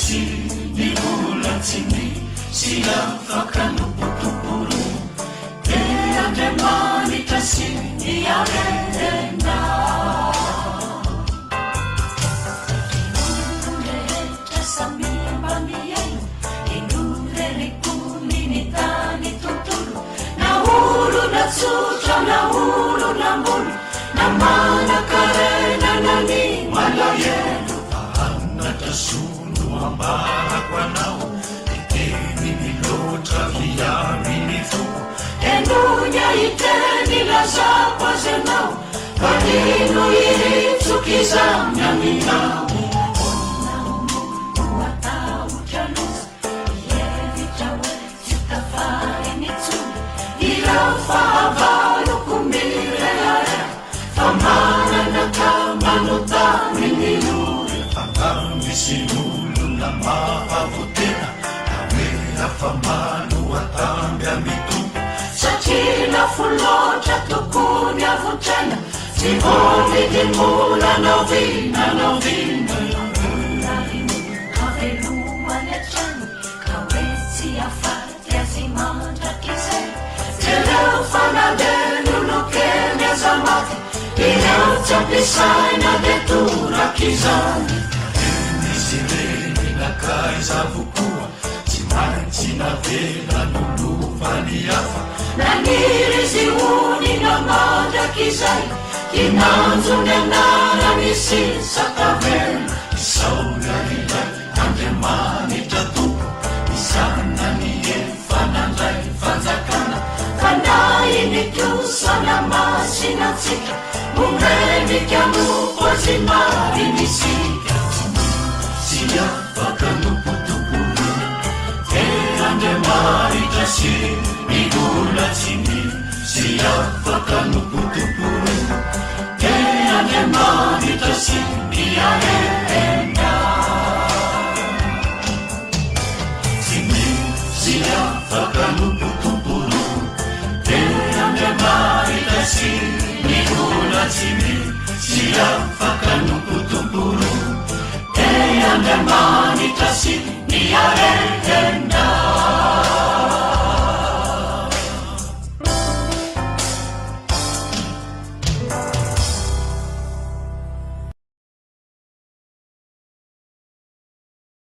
sy nivolatsiny sy afakanopotoporo de Andriamanitra sy niarena inurehetra samimba miaino inurerekony ny tany tontolo na olo na tsotra na olo na mbolo na manakarena na ny malahelo anatasono ambarako anao iteny miloatra viaminy fo enonya iteny lazako azy anao fanino iritsoky izany aminao fahavaloko mirehare famanana kamanotany miore fangamisy olo na mahavotena aoe afamano atamby amitombo satria lafoloatra tokony avotraina tsy vomidymola naovina avelomany atrany ka hoe tsy afaty azy mandrakizay ireo fanadenono-keny azamaty ireo tsy ampisaina de torak'izany misy reny nakaiza avokoa tsy maintsy navela nolovany hafa naniry izy ony namandrak'izay inanjony anarany sy sakavela isaorailay Andriamanitra tompo isanany efanandray fanjakana fanainikosana masinatsika momenikanopo azy marinisika sy afaka nopotopolo e Andriamanitra sy mivolatsiny sy afaka nopotopolo e Andriamanitra sy miarena sy afaka nopotopolo Andriamanitra sy mivolatsiny sy afaka nopotopolo e Andriamanitra sy miarena